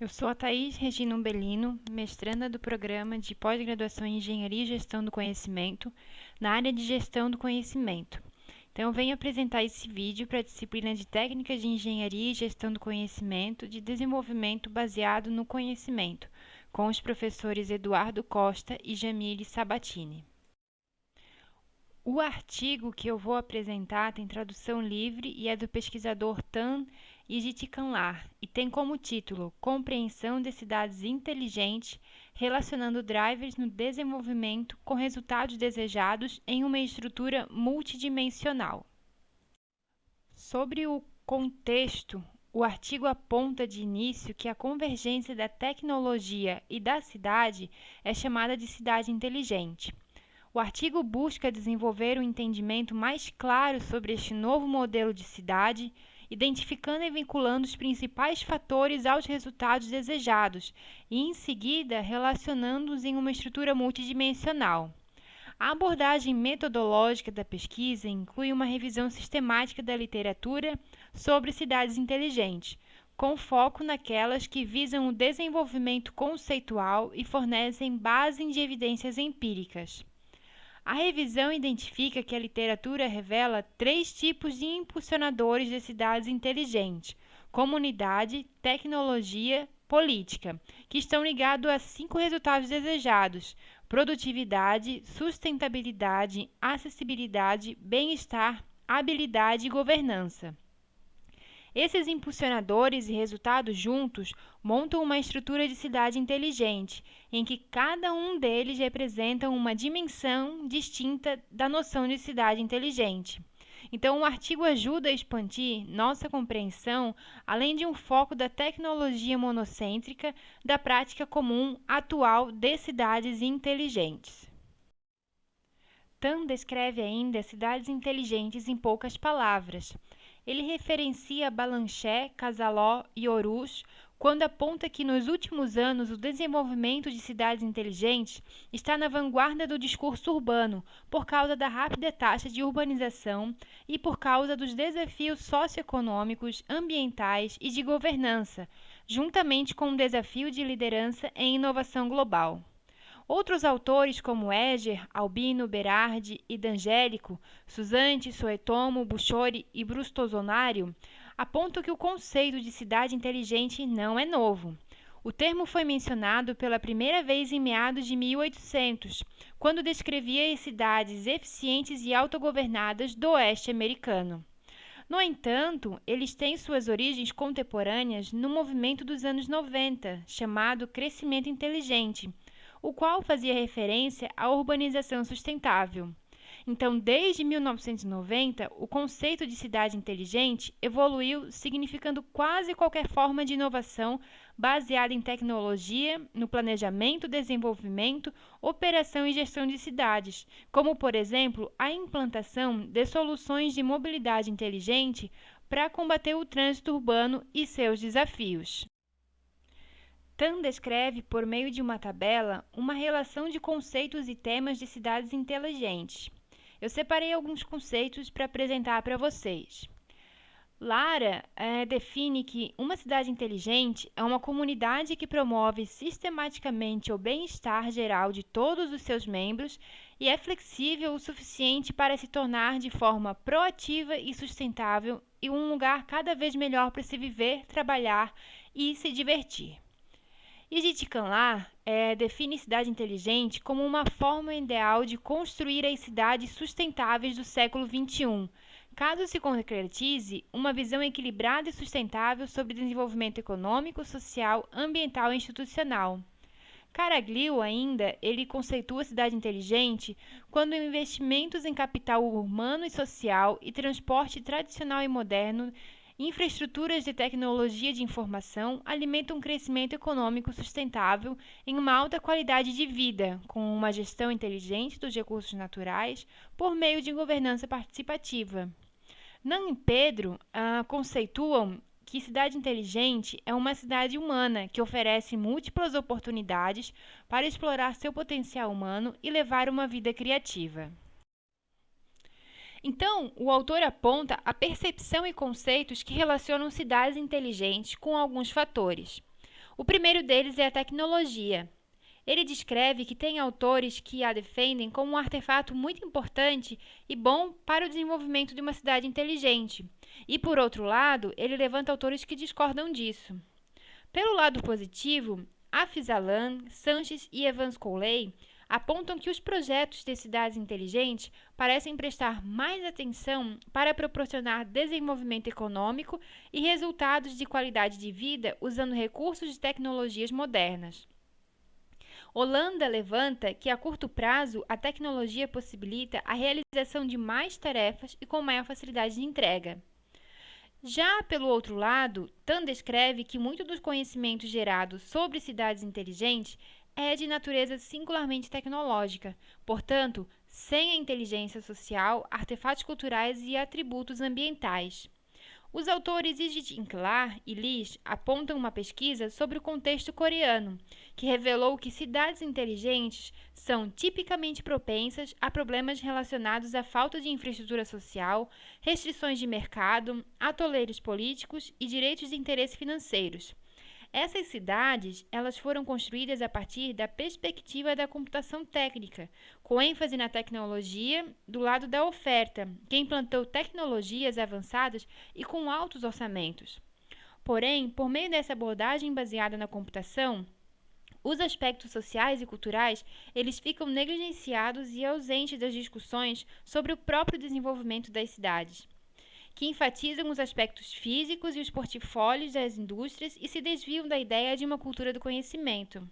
Eu sou a Thaís Regina Umbelino, mestranda do Programa de Pós-Graduação em Engenharia e Gestão do Conhecimento, na área de Gestão do Conhecimento. Então, eu venho apresentar esse vídeo para a disciplina de Técnicas de Engenharia e Gestão do Conhecimento de Desenvolvimento Baseado no Conhecimento, com os professores Eduardo Costa e Jamile Sabatini. O artigo que eu vou apresentar tem tradução livre e é do pesquisador Tan Ijitikanlar e tem como título Compreensão de cidades inteligentes relacionando drivers no desenvolvimento com resultados desejados em uma estrutura multidimensional. Sobre o contexto, o artigo aponta de início que a convergência da tecnologia e da cidade é chamada de cidade inteligente. O artigo busca desenvolver um entendimento mais claro sobre este novo modelo de cidade, identificando e vinculando os principais fatores aos resultados desejados e, em seguida, relacionando-os em uma estrutura multidimensional. A abordagem metodológica da pesquisa inclui uma revisão sistemática da literatura sobre cidades inteligentes, com foco naquelas que visam o desenvolvimento conceitual e fornecem base de evidências empíricas. A revisão identifica que a literatura revela 3 tipos de impulsionadores de cidades inteligentes: comunidade, tecnologia, política, que estão ligados a 5 resultados desejados: produtividade, sustentabilidade, acessibilidade, bem-estar, habilidade e governança. Esses impulsionadores e resultados juntos montam uma estrutura de cidade inteligente, em que cada um deles representa uma dimensão distinta da noção de cidade inteligente. Então, o artigo ajuda a expandir nossa compreensão, além de um foco da tecnologia monocêntrica, da prática comum atual de cidades inteligentes. Tan descreve ainda cidades inteligentes em poucas palavras. Ele referencia Balanchê, Casaló e Horus quando aponta que nos últimos anos o desenvolvimento de cidades inteligentes está na vanguarda do discurso urbano por causa da rápida taxa de urbanização e por causa dos desafios socioeconômicos, ambientais e de governança, juntamente com o desafio de liderança em inovação global. Outros autores como Eger, Albino, Berardi e D'Angelico, Susanti, Suetomo, Buchori e Brustosonário apontam que o conceito de cidade inteligente não é novo. O termo foi mencionado pela primeira vez em meados de 1800, quando descrevia as cidades eficientes e autogovernadas do oeste americano. No entanto, eles têm suas origens contemporâneas no movimento dos anos 90, chamado crescimento inteligente, o qual fazia referência à urbanização sustentável. Então, desde 1990, o conceito de cidade inteligente evoluiu, significando quase qualquer forma de inovação baseada em tecnologia, no planejamento, desenvolvimento, operação e gestão de cidades, como, por exemplo, a implantação de soluções de mobilidade inteligente para combater o trânsito urbano e seus desafios. Tan descreve, por meio de uma tabela, uma relação de conceitos e temas de cidades inteligentes. Eu separei alguns conceitos para apresentar para vocês. Lara define que uma cidade inteligente é uma comunidade que promove sistematicamente o bem-estar geral de todos os seus membros e é flexível o suficiente para se tornar de forma proativa e sustentável e um lugar cada vez melhor para se viver, trabalhar e se divertir. Ijitikanlar define cidade inteligente como uma forma ideal de construir as cidades sustentáveis do século XXI, caso se concretize uma visão equilibrada e sustentável sobre desenvolvimento econômico, social, ambiental e institucional. Caraglio ainda, ele conceitua a cidade inteligente quando investimentos em capital humano e social e transporte tradicional e moderno, infraestruturas de tecnologia de informação alimentam um crescimento econômico sustentável em uma alta qualidade de vida, com uma gestão inteligente dos recursos naturais por meio de governança participativa. Nan e Pedro conceituam que cidade inteligente é uma cidade humana que oferece múltiplas oportunidades para explorar seu potencial humano e levar uma vida criativa. Então, o autor aponta a percepção e conceitos que relacionam cidades inteligentes com alguns fatores. O primeiro deles é a tecnologia. Ele descreve que tem autores que a defendem como um artefato muito importante e bom para o desenvolvimento de uma cidade inteligente. E, por outro lado, ele levanta autores que discordam disso. Pelo lado positivo, Afisalan, Sanches e Evans Cooley apontam que os projetos de cidades inteligentes parecem prestar mais atenção para proporcionar desenvolvimento econômico e resultados de qualidade de vida usando recursos de tecnologias modernas. Holanda levanta que, a curto prazo, a tecnologia possibilita a realização de mais tarefas e com maior facilidade de entrega. Já pelo outro lado, Tan descreve que muito dos conhecimentos gerados sobre cidades inteligentes é de natureza singularmente tecnológica, portanto, sem a inteligência social, artefatos culturais e atributos ambientais. Os autores Ijit Inklar e Lis apontam uma pesquisa sobre o contexto coreano, que revelou que cidades inteligentes são tipicamente propensas a problemas relacionados à falta de infraestrutura social, restrições de mercado, atoleiros políticos e direitos de interesse financeiros. Essas cidades, elas foram construídas a partir da perspectiva da computação técnica, com ênfase na tecnologia do lado da oferta, que implantou tecnologias avançadas e com altos orçamentos. Porém, por meio dessa abordagem baseada na computação, os aspectos sociais e culturais, eles ficam negligenciados e ausentes das discussões sobre o próprio desenvolvimento das cidades, que enfatizam os aspectos físicos e os portfólios das indústrias e se desviam da ideia de uma cultura do conhecimento.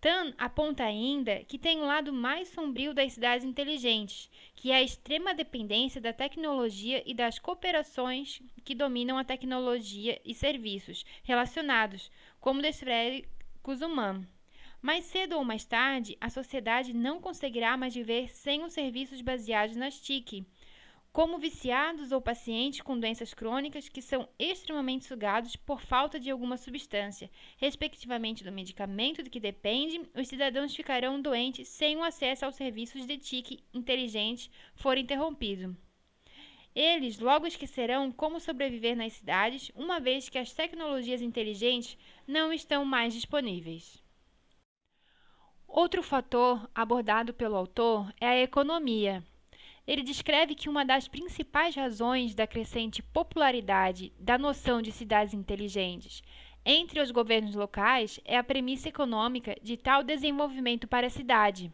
Tan aponta ainda que tem um lado mais sombrio das cidades inteligentes, que é a extrema dependência da tecnologia e das cooperações que dominam a tecnologia e serviços relacionados, como descreve Kuzuman. Mais cedo ou mais tarde, a sociedade não conseguirá mais viver sem os serviços baseados nas TIC, como viciados ou pacientes com doenças crônicas que são extremamente sugados por falta de alguma substância, respectivamente do medicamento de que depende, os cidadãos ficarão doentes sem o acesso aos serviços de TIC inteligente for interrompido. Eles logo esquecerão como sobreviver nas cidades, uma vez que as tecnologias inteligentes não estão mais disponíveis. Outro fator abordado pelo autor é a economia. Ele descreve que uma das principais razões da crescente popularidade da noção de cidades inteligentes entre os governos locais é a premissa econômica de tal desenvolvimento para a cidade.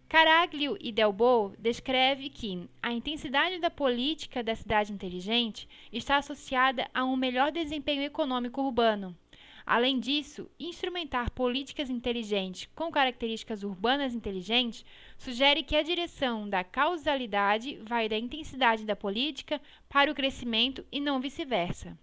Caraglio e Delbo descreve que a intensidade da política da cidade inteligente está associada a um melhor desempenho econômico urbano. Além disso, instrumentar políticas inteligentes com características urbanas inteligentes sugere que a direção da causalidade vai da intensidade da política para o crescimento e não vice-versa.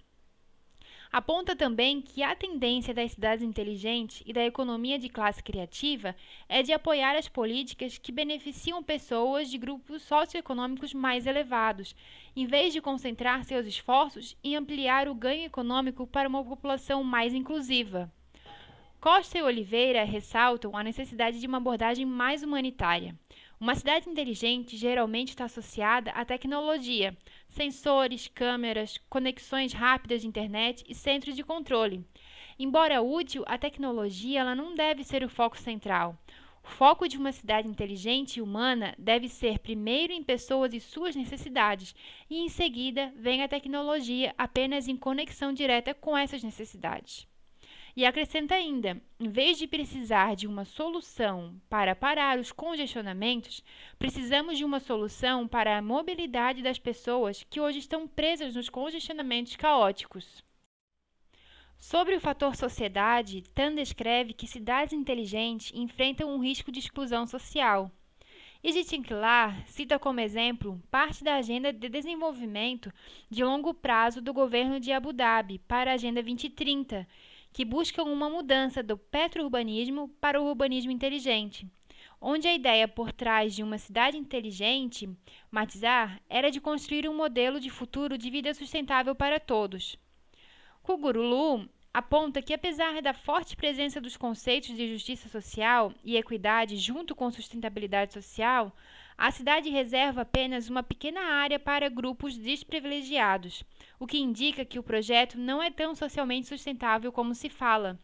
Aponta também que a tendência das cidades inteligentes e da economia de classe criativa é de apoiar as políticas que beneficiam pessoas de grupos socioeconômicos mais elevados, em vez de concentrar seus esforços em ampliar o ganho econômico para uma população mais inclusiva. Costa e Oliveira ressaltam a necessidade de uma abordagem mais humanitária. Uma cidade inteligente geralmente está associada à tecnologia, sensores, câmeras, conexões rápidas de internet e centros de controle. Embora útil, a tecnologia ela não deve ser o foco central. O foco de uma cidade inteligente e humana deve ser primeiro em pessoas e suas necessidades, e em seguida vem a tecnologia apenas em conexão direta com essas necessidades. E acrescenta ainda, em vez de precisar de uma solução para parar os congestionamentos, precisamos de uma solução para a mobilidade das pessoas que hoje estão presas nos congestionamentos caóticos. Sobre o fator sociedade, Tan descreve que cidades inteligentes enfrentam um risco de exclusão social. Ijit Inklar cita como exemplo parte da Agenda de Desenvolvimento de Longo Prazo do governo de Abu Dhabi para a Agenda 2030, que buscam uma mudança do petrourbanismo para o urbanismo inteligente, onde a ideia por trás de uma cidade inteligente, Matizar, era de construir um modelo de futuro de vida sustentável para todos. Kugurulu aponta que, apesar da forte presença dos conceitos de justiça social e equidade junto com sustentabilidade social, a cidade reserva apenas uma pequena área para grupos desprivilegiados, o que indica que o projeto não é tão socialmente sustentável como se fala.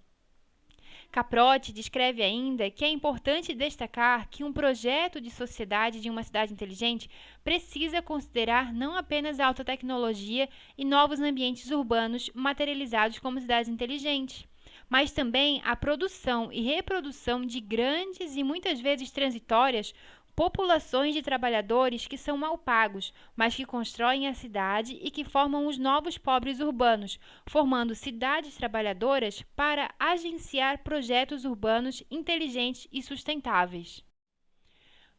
Caprotti descreve ainda que é importante destacar que um projeto de sociedade de uma cidade inteligente precisa considerar não apenas a alta tecnologia e novos ambientes urbanos materializados como cidades inteligentes, mas também a produção e reprodução de grandes e muitas vezes transitórias populações de trabalhadores que são mal pagos, mas que constroem a cidade e que formam os novos pobres urbanos, formando cidades trabalhadoras para agenciar projetos urbanos inteligentes e sustentáveis.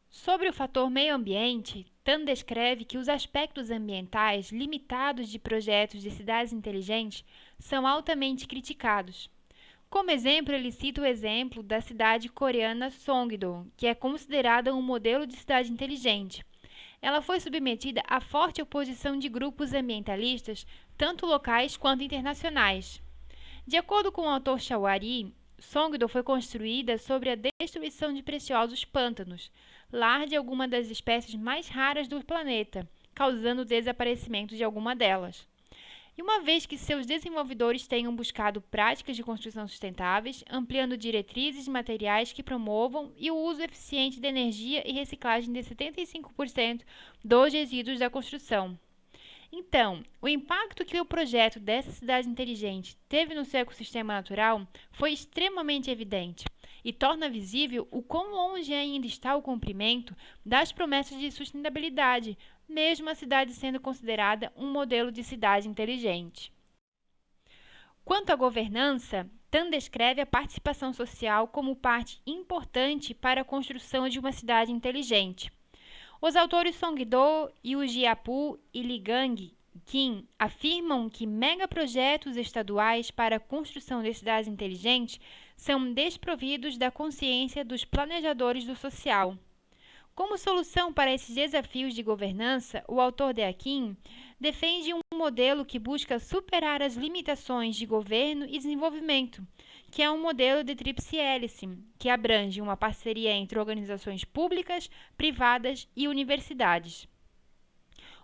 Sobre o fator meio ambiente, Tan descreve que os aspectos ambientais limitados de projetos de cidades inteligentes são altamente criticados. Como exemplo, ele cita o exemplo da cidade coreana Songdo, que é considerada um modelo de cidade inteligente. Ela foi submetida à forte oposição de grupos ambientalistas, tanto locais quanto internacionais. De acordo com o autor Chawari, Songdo foi construída sobre a destruição de preciosos pântanos, lar de algumas das espécies mais raras do planeta, causando o desaparecimento de alguma delas. E uma vez que seus desenvolvedores tenham buscado práticas de construção sustentáveis, ampliando diretrizes de materiais que promovam e o uso eficiente de energia e reciclagem de 75% dos resíduos da construção. Então, o impacto que o projeto dessa cidade inteligente teve no seu ecossistema natural foi extremamente evidente e torna visível o quão longe ainda está o cumprimento das promessas de sustentabilidade, mesmo a cidade sendo considerada um modelo de cidade inteligente. Quanto à governança, Tan descreve a participação social como parte importante para a construção de uma cidade inteligente. Os autores Songdo, Yu Jiapu e Li Gang Kim afirmam que megaprojetos estaduais para a construção de cidades inteligentes são desprovidos da consciência dos planejadores do social. Como solução para esses desafios de governança, o autor de Akin defende um modelo que busca superar as limitações de governo e desenvolvimento, que é um modelo de tríplice hélice, que abrange uma parceria entre organizações públicas, privadas e universidades.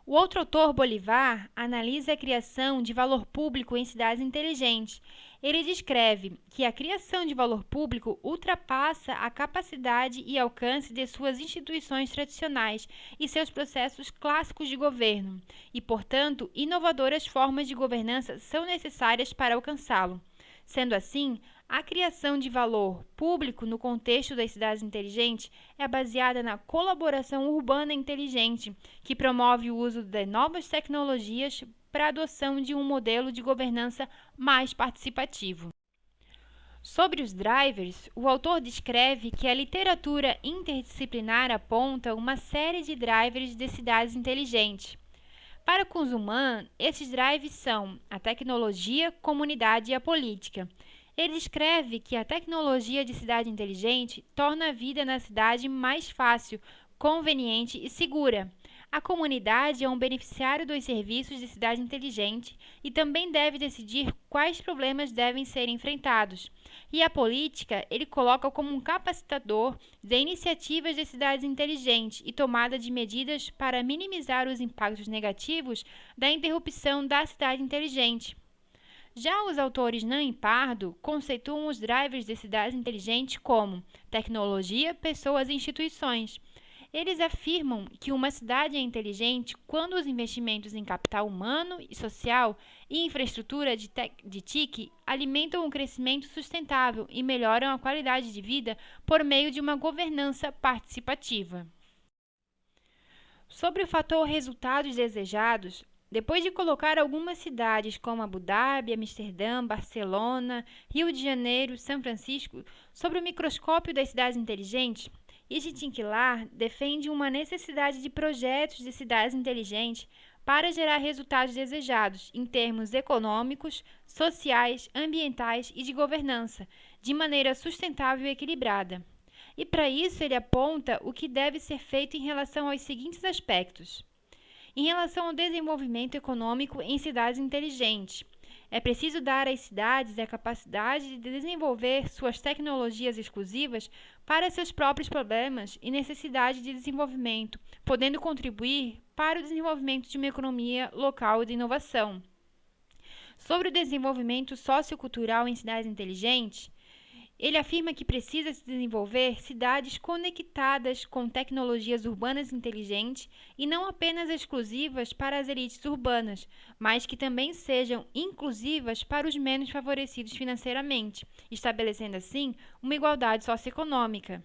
O outro autor, Bolivar, analisa a criação de valor público em cidades inteligentes. Ele descreve que a criação de valor público ultrapassa a capacidade e alcance de suas instituições tradicionais e seus processos clássicos de governo, e, portanto, inovadoras formas de governança são necessárias para alcançá-lo. Sendo assim, a criação de valor público no contexto das cidades inteligentes é baseada na colaboração urbana inteligente, que promove o uso de novas tecnologias para a adoção de um modelo de governança mais participativo. Sobre os drivers, o autor descreve que a literatura interdisciplinar aponta uma série de drivers de cidades inteligentes. Para Kunzuman, esses drivers são a tecnologia, comunidade e a política. Ele descreve que a tecnologia de cidade inteligente torna a vida na cidade mais fácil, conveniente e segura. A comunidade é um beneficiário dos serviços de cidade inteligente e também deve decidir quais problemas devem ser enfrentados. E a política, ele coloca como um capacitador de iniciativas de cidades inteligentes e tomada de medidas para minimizar os impactos negativos da interrupção da cidade inteligente. Já os autores Nan e Pardo conceituam os drivers de cidades inteligentes como tecnologia, pessoas e instituições. Eles afirmam que uma cidade é inteligente quando os investimentos em capital humano e social e infraestrutura de TIC alimentam o crescimento sustentável e melhoram a qualidade de vida por meio de uma governança participativa. Sobre o fator resultados desejados, depois de colocar algumas cidades como Abu Dhabi, Amsterdã, Barcelona, Rio de Janeiro, São Francisco, sobre o microscópio das cidades inteligentes, Itinklar defende uma necessidade de projetos de cidades inteligentes para gerar resultados desejados em termos econômicos, sociais, ambientais e de governança, de maneira sustentável e equilibrada. E para isso ele aponta o que deve ser feito em relação aos seguintes aspectos. Em relação ao desenvolvimento econômico em cidades inteligentes, é preciso dar às cidades a capacidade de desenvolver suas tecnologias exclusivas para seus próprios problemas e necessidade de desenvolvimento, podendo contribuir para o desenvolvimento de uma economia local de inovação. Sobre o desenvolvimento sociocultural em cidades inteligentes, Ele afirma que precisa se desenvolver cidades conectadas com tecnologias urbanas inteligentes e não apenas exclusivas para as elites urbanas, mas que também sejam inclusivas para os menos favorecidos financeiramente, estabelecendo assim uma igualdade socioeconômica.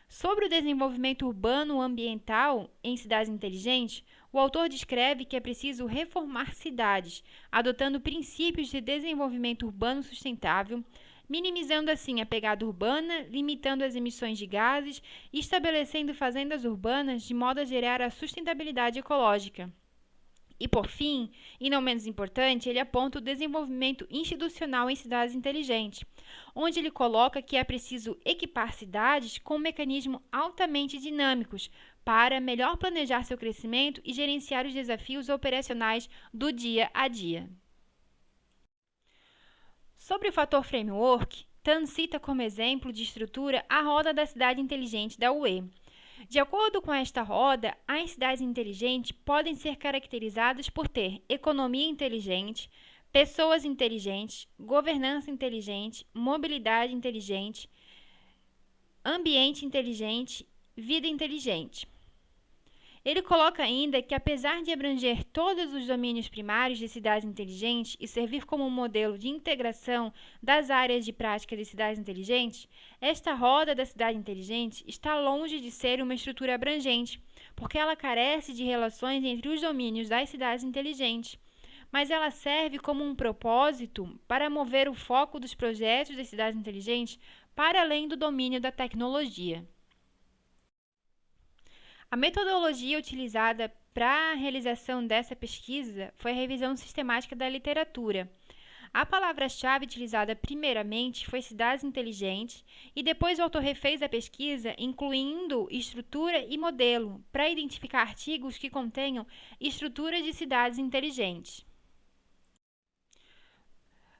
Sobre o desenvolvimento urbano ambiental em cidades inteligentes, o autor descreve que é preciso reformar cidades, adotando princípios de desenvolvimento urbano sustentável, minimizando assim a pegada urbana, limitando as emissões de gases e estabelecendo fazendas urbanas de modo a gerar a sustentabilidade ecológica. E por fim, e não menos importante, ele aponta o desenvolvimento institucional em cidades inteligentes, onde ele coloca que é preciso equipar cidades com mecanismos altamente dinâmicos para melhor planejar seu crescimento e gerenciar os desafios operacionais do dia a dia. Sobre o fator framework, Tan cita como exemplo de estrutura a roda da cidade inteligente da UE. De acordo com esta roda, as cidades inteligentes podem ser caracterizadas por ter economia inteligente, pessoas inteligentes, governança inteligente, mobilidade inteligente, ambiente inteligente, vida inteligente. Ele coloca ainda que, apesar de abranger todos os domínios primários de cidades inteligentes e servir como um modelo de integração das áreas de prática de cidades inteligentes, esta roda da cidade inteligente está longe de ser uma estrutura abrangente, porque ela carece de relações entre os domínios das cidades inteligentes, mas ela serve como um propósito para mover o foco dos projetos das cidades inteligentes para além do domínio da tecnologia. A metodologia utilizada para a realização dessa pesquisa foi a revisão sistemática da literatura. A palavra-chave utilizada primeiramente foi cidades inteligentes e depois o autor refez a pesquisa incluindo estrutura e modelo para identificar artigos que contenham estruturas de cidades inteligentes.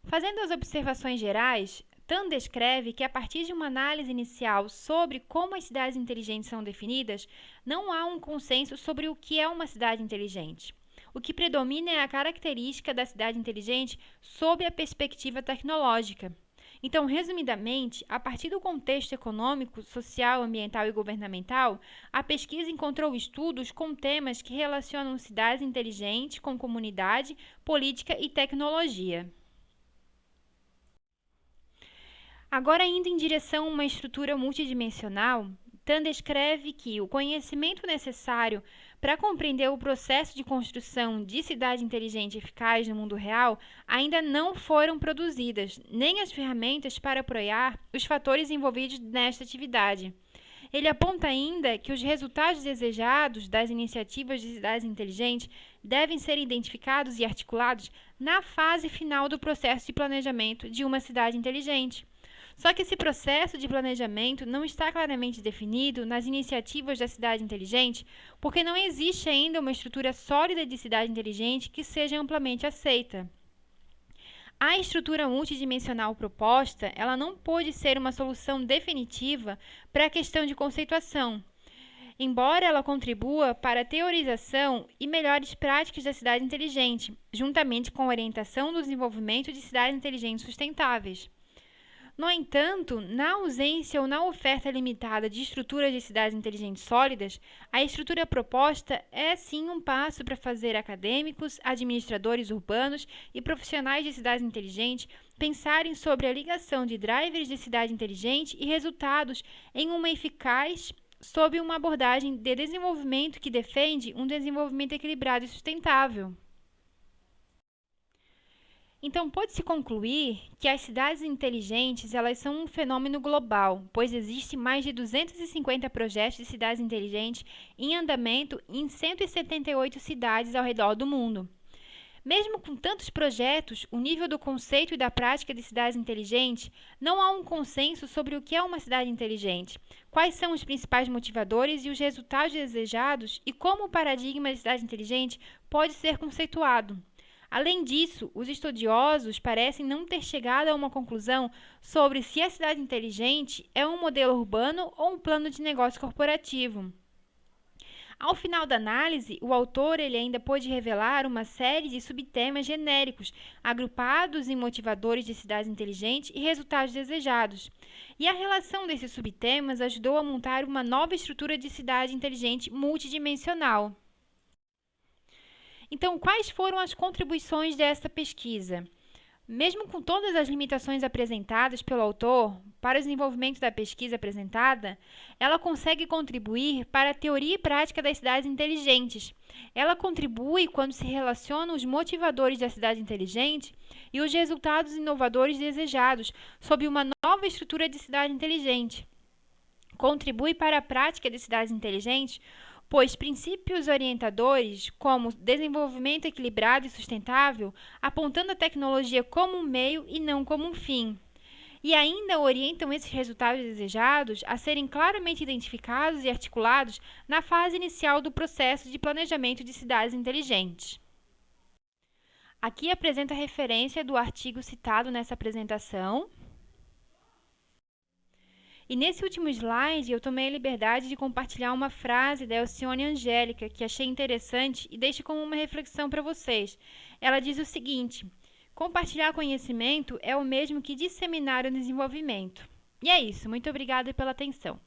Fazendo as observações gerais, Tan descreve que, a partir de uma análise inicial sobre como as cidades inteligentes são definidas, não há um consenso sobre o que é uma cidade inteligente. O que predomina é a característica da cidade inteligente sob a perspectiva tecnológica. Então, resumidamente, a partir do contexto econômico, social, ambiental e governamental, a pesquisa encontrou estudos com temas que relacionam cidades inteligentes com comunidade, política e tecnologia. Agora, indo em direção a uma estrutura multidimensional, Tan descreve que o conhecimento necessário para compreender o processo de construção de cidade inteligente eficaz no mundo real ainda não foram produzidas, nem as ferramentas para apoiar os fatores envolvidos nesta atividade. Ele aponta ainda que os resultados desejados das iniciativas de cidades inteligentes devem ser identificados e articulados na fase final do processo de planejamento de uma cidade inteligente. Só que esse processo de planejamento não está claramente definido nas iniciativas da cidade inteligente, porque não existe ainda uma estrutura sólida de cidade inteligente que seja amplamente aceita. A estrutura multidimensional proposta, ela não pode ser uma solução definitiva para a questão de conceituação, embora ela contribua para a teorização e melhores práticas da cidade inteligente, juntamente com a orientação do desenvolvimento de cidades inteligentes sustentáveis. No entanto, na ausência ou na oferta limitada de estruturas de cidades inteligentes sólidas, a estrutura proposta é sim um passo para fazer acadêmicos, administradores urbanos e profissionais de cidades inteligentes pensarem sobre a ligação de drivers de cidade inteligente e resultados em uma eficaz sob uma abordagem de desenvolvimento que defende um desenvolvimento equilibrado e sustentável. Então, pode-se concluir que as cidades inteligentes elas são um fenômeno global, pois existem mais de 250 projetos de cidades inteligentes em andamento em 178 cidades ao redor do mundo. Mesmo com tantos projetos, o nível do conceito e da prática de cidades inteligentes, não há um consenso sobre o que é uma cidade inteligente, quais são os principais motivadores e os resultados desejados e como o paradigma de cidade inteligente pode ser conceituado. Além disso, os estudiosos parecem não ter chegado a uma conclusão sobre se a cidade inteligente é um modelo urbano ou um plano de negócio corporativo. Ao final da análise, o autor ainda pôde revelar uma série de subtemas genéricos, agrupados em motivadores de cidades inteligentes e resultados desejados. E a relação desses subtemas ajudou a montar uma nova estrutura de cidade inteligente multidimensional. Então, quais foram as contribuições dessa pesquisa? Mesmo com todas as limitações apresentadas pelo autor para o desenvolvimento da pesquisa apresentada, ela consegue contribuir para a teoria e prática das cidades inteligentes. Ela contribui quando se relacionam os motivadores da cidade inteligente e os resultados inovadores desejados sob uma nova estrutura de cidade inteligente. Contribui para a prática de cidades inteligentes, pois princípios orientadores, como desenvolvimento equilibrado e sustentável, apontando a tecnologia como um meio e não como um fim. E ainda orientam esses resultados desejados a serem claramente identificados e articulados na fase inicial do processo de planejamento de cidades inteligentes. Aqui apresenta a referência do artigo citado nessa apresentação. E nesse último slide, eu tomei a liberdade de compartilhar uma frase da Alcione Angélica, que achei interessante e deixo como uma reflexão para vocês. Ela diz o seguinte: compartilhar conhecimento é o mesmo que disseminar o desenvolvimento. E é isso, muito obrigada pela atenção.